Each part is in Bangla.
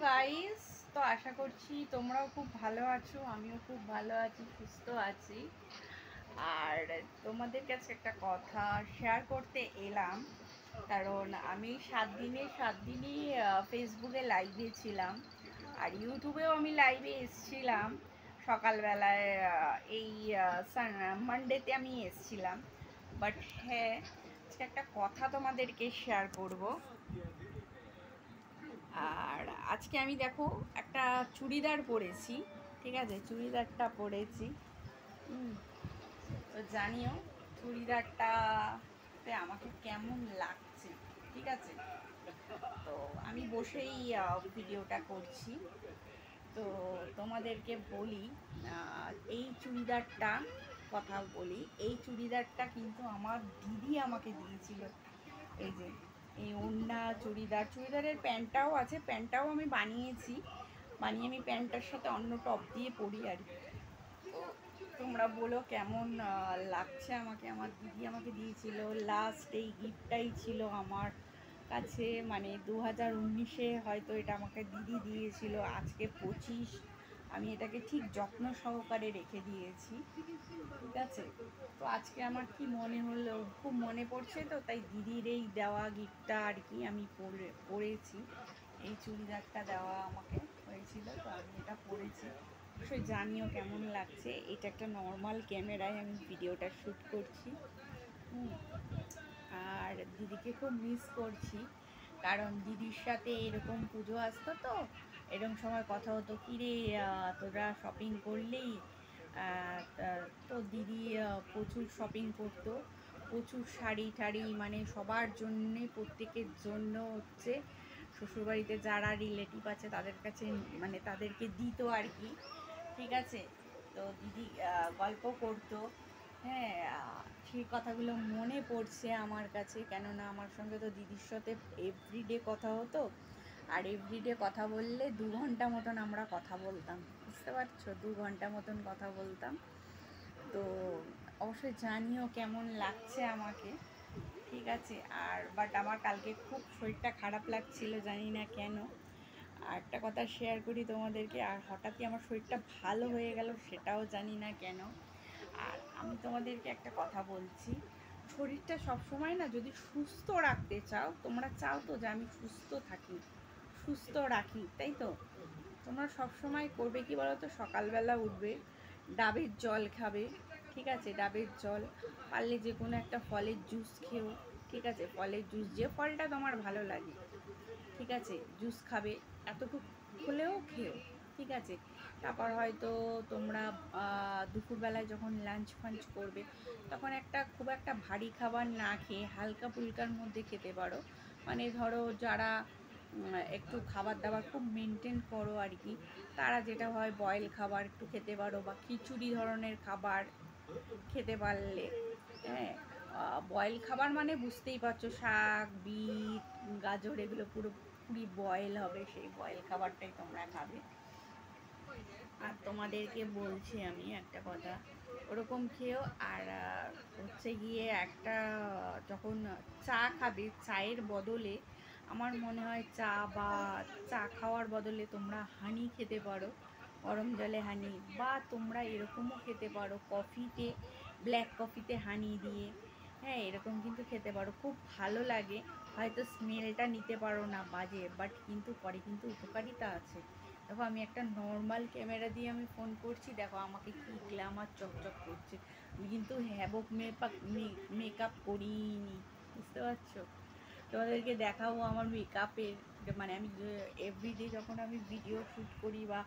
গাইস, তো আশা করছি তোমরাও খুব ভালো আছো, আমিও খুব ভালো আছি, সুস্থ আছি। আর তোমাদের কাছে একটা কথা শেয়ার করতে এলাম, কারণ আমি 7 দিনই ফেসবুকে লাইভে ছিলাম, আর ইউটিউবেও আমি লাইভে এসছিলাম সকালবেলায়। এই মানডেতে আমি এসছিলাম। বাট হ্যাঁ, আজকে একটা কথা তোমাদেরকে শেয়ার করব। আর আজকে আমি দেখো একটা চুড়িদার পরেছি, ঠিক আছে, চুড়িদারটা পরেছি। তো জানিও চুড়িদারটাতে আমাকে কেমন লাগছে, ঠিক আছে। তো আমি বসেই ভিডিওটা করছি। তো তোমাদেরকে বলি, এই চুড়িদারটা কথা বলি, এই চুড়িদারটা কিন্তু আমার দিদি আমাকে দিয়েছিল। এই যে এই ওড়না চুড়িদারের প্যান্টটাও আছে, প্যান্টটাও আমি বানিয়েছি, বানিয়ে আমি প্যান্টটার সাথে অন্য টপ দিয়ে পরি আর কি। তো তোমরা বলো কেমন লাগছে আমাকে। আমার দিদি আমাকে দিয়েছিল, লাস্ট এই গিফটটাই ছিল আমার কাছে, মানে 2019-এ হয়তো এটা আমাকে দিদি দিয়েছিল, আজকে 25, আমি এটাকে ঠিক যত্ন সহকারে রেখে দিয়েছি, ঠিক আছে। তো আজকে আমার কি মনে হলো, খুব মনে পড়ছে, তো তাই দিদির এই দেওয়া গিফটটা আর কি আমি পরেছি। এই চুড়িদারটা দেওয়া আমাকে হয়েছিল, তো আমি এটা পরেছি। অবশ্যই জানিও কেমন লাগছে। এটা একটা নর্মাল ক্যামেরায় আমি ভিডিওটা শ্যুট করছি। আর দিদিকে খুব মিস করছি, কারণ দিদির সাথে এরকম পুজো আসতো, তো এরকম সময় কথা হতো, কিরে তোরা শপিং করলেই। তো দিদি প্রচুর শপিং করতো, প্রচুর শাড়ি টাড়ি, মানে সবার জন্যে, প্রত্যেকের জন্য হচ্ছে শ্বশুরবাড়িতে যারা রিলেটিভ আছে তাদের কাছে, মানে তাদেরকে দিত আর কি, ঠিক আছে। তো দিদি গল্প করতো। হ্যাঁ, সেই কথাগুলো মনে পড়ছে আমার কাছে, কেননা আমার সঙ্গে তো দিদির সাথে এভরিডে কথা হতো। আর এভরিডে কথা বললে 2 ঘন্টা মতন আমরা কথা বলতাম, বুঝতে পারছো, 2 ঘন্টা মতন কথা বলতাম। তো অবশ্যই জানিও কেমন লাগছে আমাকে, ঠিক আছে। আর বাট আমার কালকে খুব শরীরটা খারাপ লাগছিল, জানি না কেন। আর একটা কথা শেয়ার করি তোমাদেরকে, আর হঠাৎই আমার শরীরটা ভালো হয়ে গেল, সেটাও জানি না কেন। আর আমি তোমাদেরকে একটা কথা বলছি, শরীরটা সবসময় না যদি সুস্থ রাখতে চাও, তোমরা চাও তো যে আমি সুস্থ থাকি, সুস্থ রাখি, তাই তো। তোমরা সবসময় করবে কি বলো তো, সকালবেলা উঠবে, ডাবের জল খাবে, ঠিক আছে, ডাবের জল, পারলে যে কোনো একটা ফলের জুস খেও, ঠিক আছে, ফলের জুস, যে ফলটা তোমার ভালো লাগে, ঠিক আছে, জুস খাবে, এতটুকু হলেও খেও, ঠিক আছে। তারপর হয়তো তোমরা দুপুরবেলায় যখন লাঞ্চ ফাঞ্চ করবে, তখন খুব একটা ভারী খাবার না খেয়ে হালকা ফুলকার মধ্যে খেতে পারো। মানে ধরো যারা একটু খাবার দাবার খুব মেনটেন করো আর কি, তারা যেটা হয় বয়েল খাবার একটু খেতে পারো, বা খিচুড়ি ধরনের খাবার খেতে পারলে। হ্যাঁ, বয়েল খাবার মানে বুঝতেই পারছো, শাক, বিট, গাজর, এগুলো পুরোপুরি বয়েল হবে, সেই বয়েল খাবারটাই তোমরা খাবে। আর তোমাদেরকে বলছি আমি একটা কথা, ওরকম খেয়েও। আর হচ্ছে গিয়ে একটা, যখন চা খাবে, চায়ের বদলে আমার মনে হয় চা খাওয়ার বদলে তোমরা হানি খেতে পারো, গরম জলে হানি, বা তোমরা এরকমও খেতে পারো কফিতে, ব্ল্যাক কফিতে হানি দিয়ে। হ্যাঁ, এরকম কিন্তু খেতে পারো, খুব ভালো লাগে। হয়তো স্মেলটা নিতে পারো না, বাজে, বাট কিন্তু পরে কিন্তু উপকারিতা আছে। দেখো আমি একটা নর্মাল ক্যামেরা দিয়ে আমি ফোন করছি, দেখো আমাকে কি গ্ল্যামার চকচক করছে, আমি কিন্তু হ্যাবক মেকআপ করিনি, বুঝতে পারছো। তোমাদেরকে দেখাবো আমার মেকআপের, মানে আমি এভরিডে যখন আমি ভিডিও শ্যুট করি, বা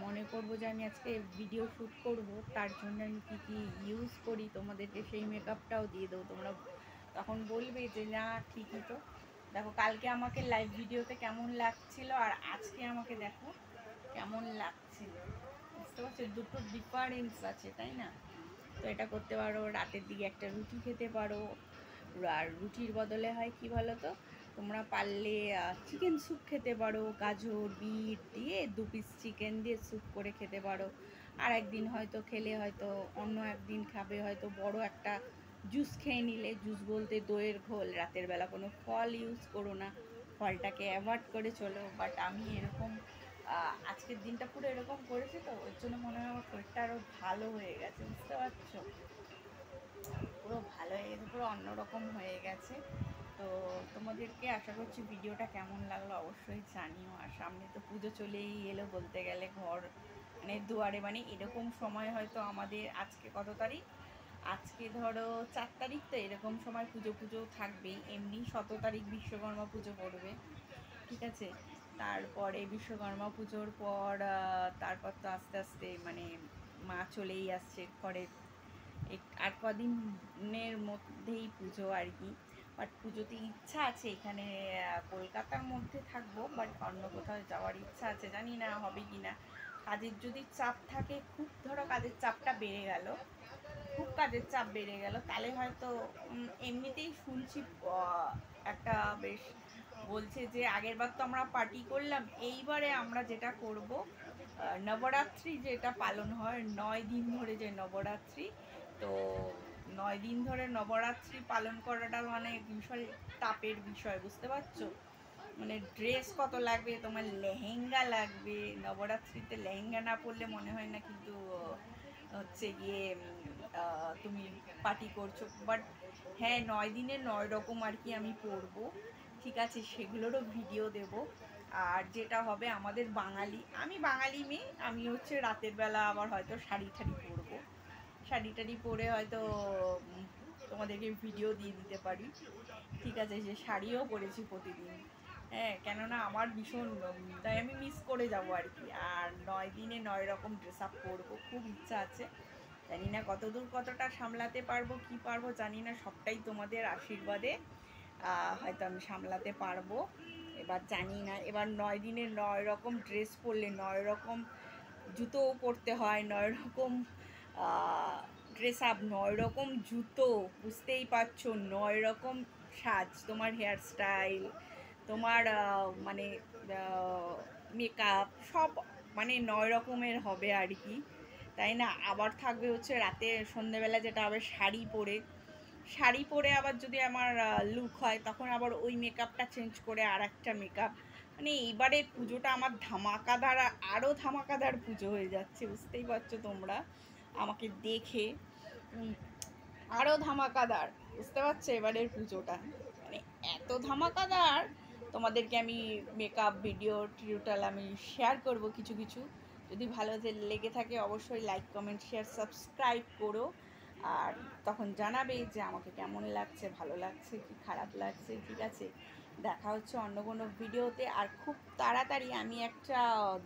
মনে করবো যে আমি আজকে ভিডিও শ্যুট করব, তার জন্য আমি কী কী ইউজ করি, তোমাদেরকে সেই মেকআপটাও দিয়ে দেবো, তোমরা তখন বলবে যে না ঠিকই তো। দেখো কালকে আমাকে লাইভ ভিডিওতে কেমন লাগছিল, আর আজকে আমাকে দেখো কেমন লাগছে, বুঝতে পারছো, দুটো ডিফারেন্স আছে, তাই না। তো এটা করতে পারো, রাতের দিকে একটা রুটি খেতে পারো। আর রুটির বদলে হয় কি বলো তো, তোমরা পারলে চিকেন স্যুপ খেতে পারো, গাজর বিট দিয়ে 2 পিস চিকেন দিয়ে স্যুপ করে খেতে পারো। আর একদিন হয়তো খেলে, হয়তো অন্য একদিন খাবে, হয়তো বড় একটা জুস খেয়ে নিলে, জুস বলতে দইয়ের ঘোল, রাতের বেলা কোনো ফল ইউজ করো না, ফলটাকে অ্যাভয়েড করে চলো। বাট আমি এরকম আজকের দিনটা পুরো এরকম করেছি তো ওর জন্য মনে হয় আমার শরীরটা আরও ভালো হয়ে গেছে, বুঝতে পারছো? পুরো ভালো হয়ে গেছে, পুরো অন্যরকম হয়ে গেছে। তো তোমাদেরকে আশা করছি ভিডিওটা কেমন লাগলো অবশ্যই জানিও। আর সামনে তো পুজো চলেই এলো বলতে গেলে, ঘর মানে দুয়ারে, মানে এরকম সময় হয়তো আমাদের আজকে কত তারিখ, আজকে ধরো 4 তারিখ, তো এরকম সময় পুজো পুজো থাকবেই। এমনি 17 তারিখ বিশ্বকর্মা পুজো পড়বে, ঠিক আছে? তারপরে বিশ্বকর্মা পুজোর পর তারপর তো আস্তে আস্তে মানে মা চলেই আসছে ঘরে, আর কদিনের মধ্যেই পুজো আর কি। বাট পুজোতে ইচ্ছা আছে এখানে কলকাতার মধ্যে থাকবো, বাট অন্য কোথাও যাওয়ার ইচ্ছা আছে, জানি না হবে কি না। কাজের যদি চাপ থাকে, খুব ধরো কাজের চাপটা বেড়ে গেল, খুব কাজের চাপ বেড়ে গেল, তাহলে হয়তো এমনিতেই শুনছি একটা বেশ বলছে যে আগের বার তো আমরা পার্টি করলাম, এইবারে আমরা যেটা করব নবরাত্রি যেটা পালন হয় 9 দিন ধরে, যে নবরাত্রি, তো 9 দিন ধরে নবরাত্রি পালন করাটা মানে বিশাল তাপের বিষয়, বুঝতে পারছো? মানে ড্রেস কত লাগবে, তোমার লেহেঙ্গা লাগবে, নবরাত্রিতে লেহেঙ্গা না পরলে মনে হয় না কিন্তু হচ্ছে গিয়ে তুমি পার্টি করছো। বাট হ্যাঁ, 9 দিনে 9 রকম আর কি আমি পরবো, ঠিক আছে? সেগুলোরও ভিডিও দেব। আর যেটা হবে আমাদের বাঙালি, আমি বাঙালি মেয়ে, আমি হচ্ছে রাতের বেলা আবার হয়তো শাড়ি ঠাড়ি পরবো, শাড়ি টাড়ি পরে হয়তো তোমাদেরকে ভিডিও দিয়ে দিতে পারি, ঠিক আছে? যে শাড়িও পরেছি প্রতিদিন, হ্যাঁ, কেননা আমার ভীষণ তাই আমি মিস করে যাবো আর কি। আর 9 দিনে 9 রকম ড্রেস আপ করবো, খুব ইচ্ছা আছে। জানি না কতদূর কতটা সামলাতে পারবো কি পারবো জানি না, সবটাই তোমাদের আশীর্বাদে হয়তো আমি সামলাতে পারবো। এবার জানি না, এবার 9 দিনে 9 রকম ড্রেস পরলে 9 রকম জুতোও পরতে হয়, 9 রকম ড্রেস আপ, 9 রকম জুতো, বুঝতেই পারছো, 9 রকম সাজ, তোমার হেয়ার স্টাইল, তোমার মানে মেকআপ সব, মানে 9 রকমের হবে আর কি, তাই না? আবার থাকবে হচ্ছে রাতে সন্ধেবেলা যেটা হবে শাড়ি পরে, শাড়ি পরে আবার যদি আমার লুক হয় তখন আবার ওই মেকআপটা চেঞ্জ করে আর একটা মেকআপ, মানে এইবারের পুজোটা আমার ধামাকাদার, আরও ধামাকাদার পুজো হয়ে যাচ্ছে, বুঝতেই পারছো তোমরা আমাকে দেখে, আরও ধামাকাদার, বুঝতে পারছো এবারের পুজোটা মানে এত ধামাকাদার। তোমাদেরকে আমি মেকআপ ভিডিও টিউটোরিয়াল আমি শেয়ার করব কিছু কিছু, যদি ভালো লেগে থাকে অবশ্যই লাইক কমেন্ট শেয়ার সাবস্ক্রাইব করো। আর তখন জানাবে যে আমাকে কেমন লাগছে, ভালো লাগছে কি খারাপ লাগছে, ঠিক আছে? দেখা হচ্ছে অন্য কোনো ভিডিওতে। আর খুব তাড়াতাড়ি আমি একটা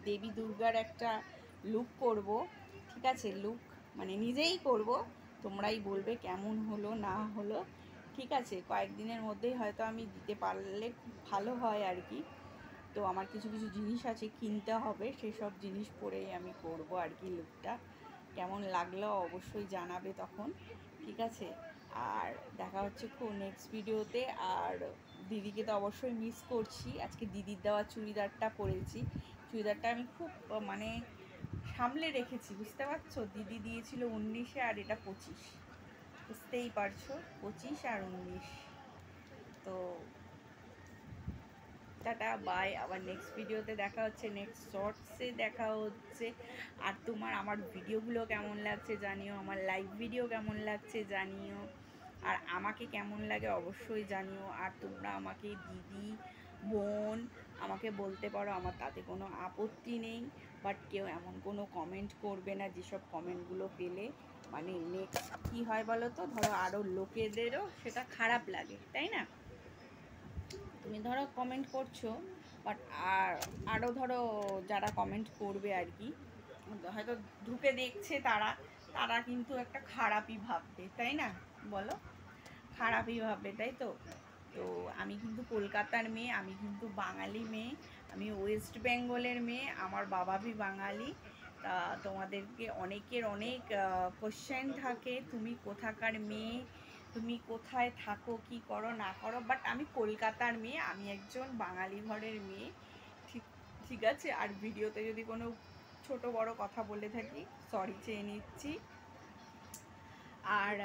দেবী দুর্গার একটা লুক করব, ঠিক আছে? লুক মানে নিজেই করব, তোমরাই বলবে কেমন হলো না হলো, ঠিক আছে? কয়েকদিনের মধ্যেই হয়তো আমি দিতে পারলে খুব ভালো হয় আর কি। তো আমার কিছু কিছু জিনিস আছে কিনতে হবে, সেসব জিনিস পরেই আমি করব আর কি লুকটা। কেমন লাগলো অবশ্যই জানাবে তখন, ঠিক আছে? আর দেখা হচ্ছে খুব নেক্সট ভিডিওতে। আর দিদিকে তো অবশ্যই মিস করছি, আজকে দিদির দেওয়া চুড়িদারটা পরেছি, চুড়িদারটা আমি খুব মানে সামলে রেখেছি, বুঝতে পারছো? দিদি দিয়েছিল 19-এ আর এটা 25, বুঝতেই পারছো, 25 আর 19। তো টাটা বাই, আবার নেক্সট ভিডিওতে দেখা হচ্ছে, নেক্সট শর্টসে দেখা হচ্ছে। আর তোমার আমার ভিডিওগুলো কেমন লাগছে জানিও, আমার লাইভ ভিডিও কেমন লাগছে জানিও, আর আমাকে কেমন লাগে অবশ্যই জানিও। আর তোমরা আমাকে দিদি বোন আমাকে বলতে পারো, আমার তাতে কোনো আপত্তি নেই। বাট কেউ এমন কোনো কমেন্ট করবে না যেসব কমেন্টগুলো পেলে মানে নেক্সট কী হয় বলো তো, ধরো আরও লোকেদেরও সেটা খারাপ লাগে, তাই না? তুমি ধরো কমেন্ট করছো, বাট আরও ধরো যারা কমেন্ট করবে আর কি, হয়তো ঢুকে দেখছে তারা, তারা কিন্তু একটা খারাপই ভাববে, তাই না? বলো, খারাপই ভাববে, তাই তো? তো আমি কিন্তু কলকাতার মেয়ে, আমি কিন্তু বাঙালি মেয়ে, আমি ওয়েস্ট বেঙ্গলের মেয়ে, আমার বাবা ভি বাঙালি। তা তোমাদেরকে অনেকের অনেক কোশ্চেন থাকে, তুমি কোথাকার মেয়ে, তুমি কোথায় থাকো, কি করো না করো, বাট আমি কলকাতার মেয়ে, আমি একজন বাঙালি ঘরের মেয়ে, ঠিক ঠিক আছে? আর ভিডিওতে যদি কোনো ছোট বড় কথা বলে থাকি সরি চেয়ে নিচ্ছি। আর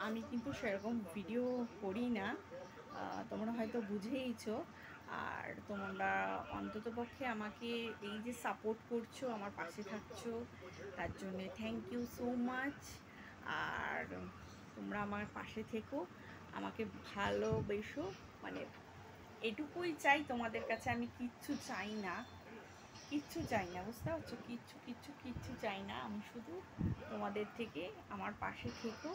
আমি কিন্তু সেরকম ভিডিও করি না, তোমরা হয়তো বুঝেইছো। আর তোমরা অন্ততপক্ষে আমাকে এই যে সাপোর্ট করছো, আমার পাশে থাকছো, তার জন্যে থ্যাংক ইউ সো মাচ। আর তোমরা আমার পাশে থেকো, আমাকে ভালোবেসো, মানে এটুকুই চাই তোমাদের কাছে। আমি কিচ্ছু চাই না, কিচ্ছু চাই না, বুঝতে পারছো? কিচ্ছু কিচ্ছু কিচ্ছু চাই না, আমি শুধু তোমাদের থেকে আমার পাশে থেকো,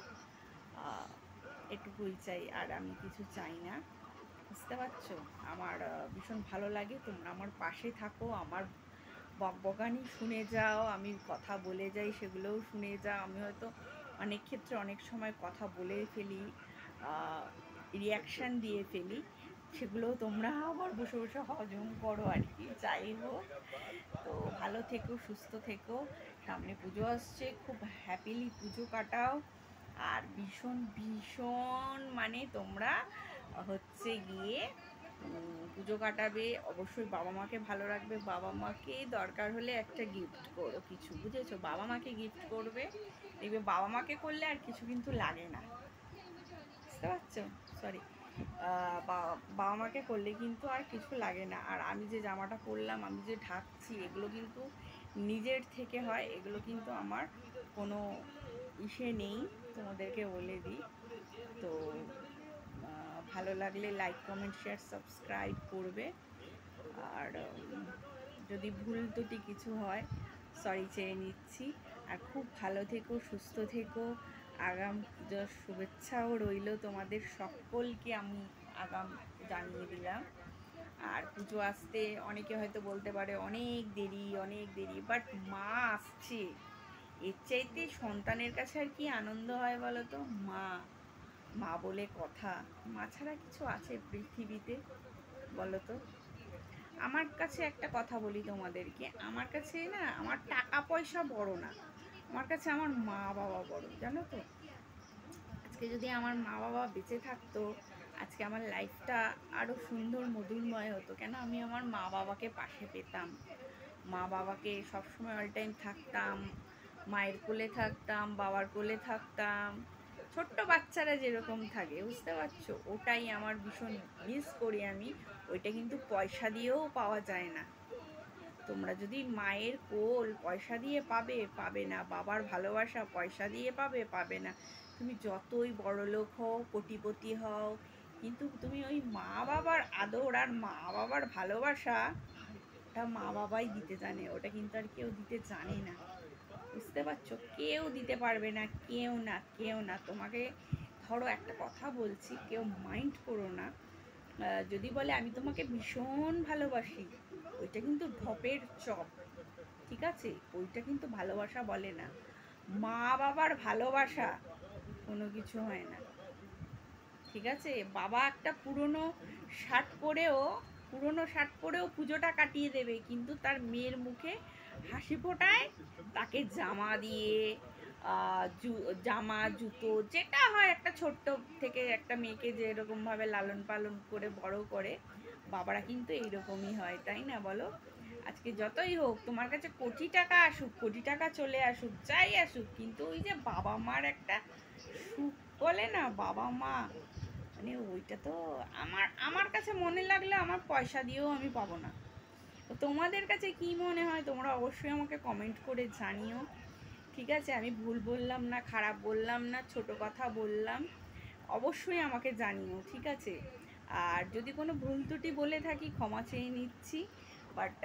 এটুকুই চাই, আর আমি কিছু চাই না, বুঝতে পারছো? আমার ভীষণ ভালো লাগে তোমরা আমার পাশে থাকো, আমার বকবকানি শুনে যাও, আমি কথা বলে যাই সেগুলোও শুনে যাও। আমি হয়তো অনেক ক্ষেত্রে অনেক সময় কথা বলে ফেলি, রিয়াকশান দিয়ে ফেলি, সেগুলোও তোমরা আবার বসে বসে হজম করো আর কি। যাই হোক, তো ভালো থেকো, সুস্থ থেকো, সামনে পুজো আসছে, খুব হ্যাপিলি পুজো কাটাও। আর ভীষণ ভীষণ মানে তোমরা হচ্ছে গিয়ে পুজো কাটাবে, অবশ্যই বাবা মাকে ভালো রাখবে, বাবা মাকে দরকার হলে একটা গিফট করো কিছু, বুঝেছো? বাবা মাকে গিফট করবে, দেখবে বাবা মাকে করলে আর কিছু কিন্তু লাগে না, বুঝতে পারছো? সরি, বাবা মাকে করলে কিন্তু আর কিছু লাগে না। আর আমি যে জামাটা পরলাম, আমি যে ঢাকছি, এগুলো কিন্তু নিজের থেকে হয়, এগুলো কিন্তু আমার কোনো ইসে নেই, তোমাদেরকে বলে দিই। তো ভালো লাগলে লাইক কমেন্ট শেয়ার সাবস্ক্রাইব করবে। আর যদি ভুল ত্রুটি কিছু হয় সরি চেয়ে নিচ্ছি। আর খুব ভালো থেকো, সুস্থ থেকো, আগাম পুজোর শুভেচ্ছাও রইল তোমাদের সকলকে, আমি আগাম জানিয়ে দিলাম। আর পুজো আসতে অনেকে হয়তো বলতে পারে অনেক দেরি অনেক দেরি, বাট মা আসছে, এর চাইতে সন্তানের কাছে আর কি আনন্দ হয় বলো তো? মা, মা বলে কথা, মা ছাড়া কিছু আছে পৃথিবীতে বলো তো? আমার কাছে একটা কথা বলি তোমাদেরকে, আমার কাছে না আমার টাকা পয়সা বড় না, আমার কাছে আমার মা বাবা বড়, জানো তো? আজকে যদি আমার মা বাবা বেঁচে থাকতো, আজকে আমার লাইফটা আরও সুন্দর মধুরময় হতো। কেন? আমি আমার মা বাবাকে পাশে পেতাম, মা বাবাকে সবসময় অল টাইম থাকতাম, মায়ের কোলে থাকতাম, বাবার কোলে থাকতাম, ছোট্ট বাচ্চারা যেরকম থাকে, বুঝতে পারছো? ওটাই আমার ভীষণ মিস করি আমি। ওইটা কিন্তু পয়সা দিয়েও পাওয়া যায় না। তোমরা যদি মায়ের কোল পয়সা দিয়ে পাবে, পাবে না। বাবার ভালোবাসা পয়সা দিয়ে পাবে, পাবে না। তুমি যতই বড়লোক হও, কোটিপতি হও, কিন্তু তুমি ওই মা বাবার আদর আর মা বাবার ভালোবাসা, ওটা মা বাবাই দিতে জানে, ওটা কিন্তু আর কেউ দিতে জানে না, বুঝতে পারছো? কেউ দিতে পারবে না, কেউ না, কেউ না। তোমাকে ধরো একটা কথা বলছি, কেউ মাইন্ড করো না, যদি বলে আমি তোমাকে ভীষণ ভালোবাসি, ওইটা কিন্তু ঢপের চপ, ঠিক আছে? ওইটা কিন্তু ভালোবাসা বলে না। মা বাবার ভালোবাসা কোনো কিছু হয় না, ঠিক আছে? বাবা একটা শার্ট পরেও পুরনো শার্ট পরেও পুজোটা কাটিয়ে দেবে, কিন্তু তার মেয়ের মুখে হাসি ফোটায়, তাকে জামা দিয়ে, জামা জুতো যেটা হয় একটা ছোট্ট থেকে একটা মেয়েকে যেরকমভাবে লালন পালন করে বড় করে, বাবারা কিন্তু এইরকমই হয়, তাই না বলো? আজকে যতই হোক, তোমার কাছে কোটি টাকা আসুক, কোটি টাকা চলে আসুক, যাই আসুক, কিন্তু ওই যে বাবা মার একটা সুখ বলে না, বাবা মা, মানে ওইটা তো আমার আমার কাছে মনে লাগলে আমার পয়সা দিয়েও আমি পাবো না। তো তোমাদের কাছে কি মনে হয় তোমরা অবশ্যই আমাকে কমেন্ট করে জানিও, ঠিক আছে? আমি ভুল বললাম না, খারাপ বললাম না, ছোট কথা বললাম, অবশ্যই আমাকে জানিও, ঠিক আছে? আর যদি কোনো ভুল ত্রুটি বলে থাকি ক্ষমা চেয়ে নিচ্ছি, বাট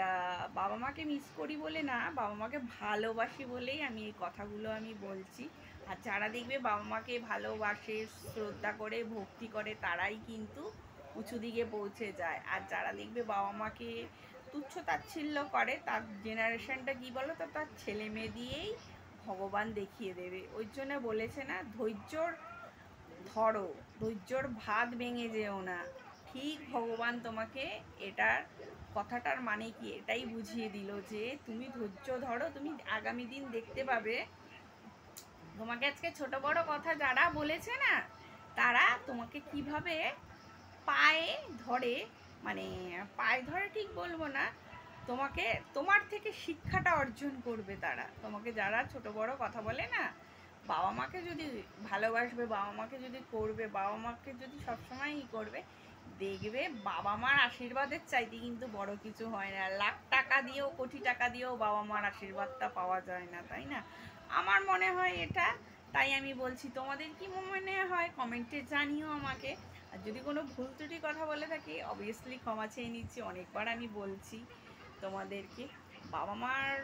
বাবা মাকে মিস করি বলে না, বাবা মাকে ভালোবাসি বলেই আমি এই কথাগুলো আমি বলছি। আর যারা দেখবে বাবা মাকে ভালোবাসে, শ্রদ্ধা করে, ভক্তি করে, তারাই কিন্তু উঁচু দিকে পৌঁছে যায়। আর যারা দেখবে বাবা মাকে তুচ্ছ তাচ্ছিল্য করে, তার জেনারেশনটা কী বলো তো, তার ছেলে মেয়ে দিয়েই ভগবান দেখিয়ে দেবে। ওই জন্য বলেছে না, ধৈর্যর ধরো, ধৈর্যর ভাত ভেঙে যেও না, ঠিক ভগবান তোমাকে এটার কথাটার মানে কি এটাই বুঝিয়ে দিল, যে তুমি ধৈর্য ধরো, তুমি আগামী দিন দেখতে পাবে তোমাকে আজকে ছোট বড় কথা যারা বলেছে না, তারা তোমাকে কিভাবে পায়ে ধরে, মানে পায়ে ধরে ঠিক বলবো না, তোমাকে তোমার থেকে শিক্ষাটা অর্জন করবে তারা। তোমাকে যারা ছোট বড় কথা বলে না, বাবা মাকে যদি ভালোবাসবে, বাবা মাকে যদি করবে, বাবা মাকে যদি সবসময় করবে, দেখবে বাবা মার আশীর্বাদের চাইতে কিন্তু বড় কিছু হয় না। লাখ টাকা দিয়েও, কোটি টাকা দিয়েও বাবা মার আশীর্বাদটা পাওয়া যায় না, তাই না? আমার মনে হয় এটা। তাই আমি বলছি, তোমাদের কি মনে হয় কমেন্টে জানিও আমাকে। আর যদি কোনো ভুল ত্রুটি কথা বলে থাকি অবভিয়াসলি ক্ষমা চেয়ে নিচ্ছি। অনেকবার আমি বলছি তোমাদেরকে, বাবা মার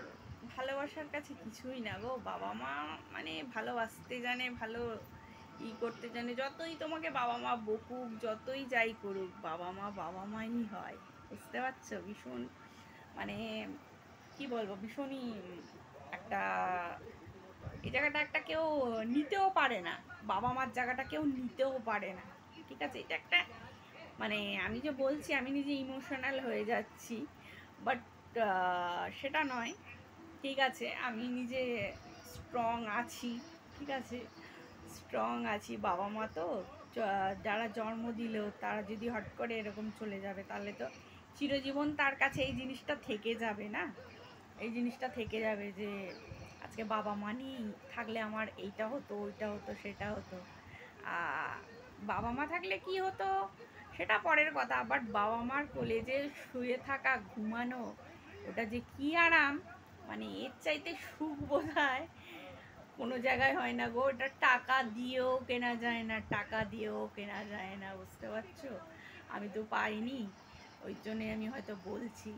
ভালোবাসার কাছে কিছুই না গো। বাবা মা মানে ভালোবাসতে জানে, ভালো করতে জানে। যতই তোমাকে বাবা মা বকুক, যতই যাই করুক, বাবা মাই হয়, বুঝতে পারছো? ভীষণ মানে কি বলবো, ভীষণই একটা, এই জায়গাটা একটা কেউ নিতেও পারে না, বাবা মার জায়গাটা কেউ নিতেও পারে না, ঠিক আছে? এটা একটা মানে আমি যে বলছি, আমি নিজে ইমোশনাল হয়ে যাচ্ছি, বাট সেটা নয়, ঠিক আছে? আমি নিজে স্ট্রং আছি, ঠিক আছে? স্ট্রং আছি। বাবা মা তো যারা জন্ম দিল তারা যদি হট করে এরকম চলে যাবে, তাহলে তো চিরজীবন তার কাছে এই জিনিসটা থেকে যাবে না? এই জিনিসটা থেকে যাবে যে আজকে বাবা মা নেই, থাকলে আমার এইটা হতো, ওইটা হতো, সেটা হতো। বাবা মা থাকলে কি হতো সেটা পরের কথা, বাট বাবা মার কোলে যে শুয়ে থাকা, ঘুমানো, ওটা যে কি আরাম, মানে এর চাইতে সুখ বোধহয় কোনো জায়গায় হয় না গো। ওটা টাকা দিয়েও কেনা যায় না, টাকা দিয়েও কেনা যায় না, বুঝতে পারছো? আমি তো পাইনি, ওই জন্যে আমি হয়তো বলছি।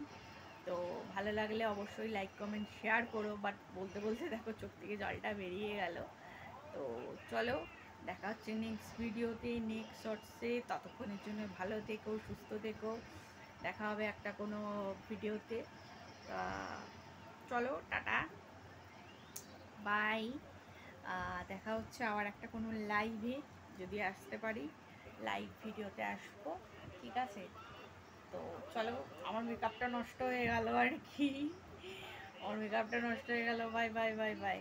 তো ভালো লাগলে অবশ্যই লাইক কমেন্ট শেয়ার করো। বাট বলতে বলতে দেখো চোখ থেকে জলটা বেরিয়ে গেল। তো চলো, দেখা হচ্ছে নেক্সট ভিডিওতে, নেক্সট শর্টসে। ততক্ষণের জন্য ভালো থেকো, সুস্থ থেকো। দেখা হবে একটা কোনো ভিডিওতে। চলো, টাটা, বাই। দেখা হচ্ছে আবার একটা কোনো লাইভে, যদি আসতে পারি লাইভ ভিডিওতে আসবো, ঠিক আছে? তো চলো, আমার মেকআপটা নষ্ট হয়ে গেল আর কি, আমার মেকআপটা নষ্ট হয়ে গেল। Bye bye bye bye.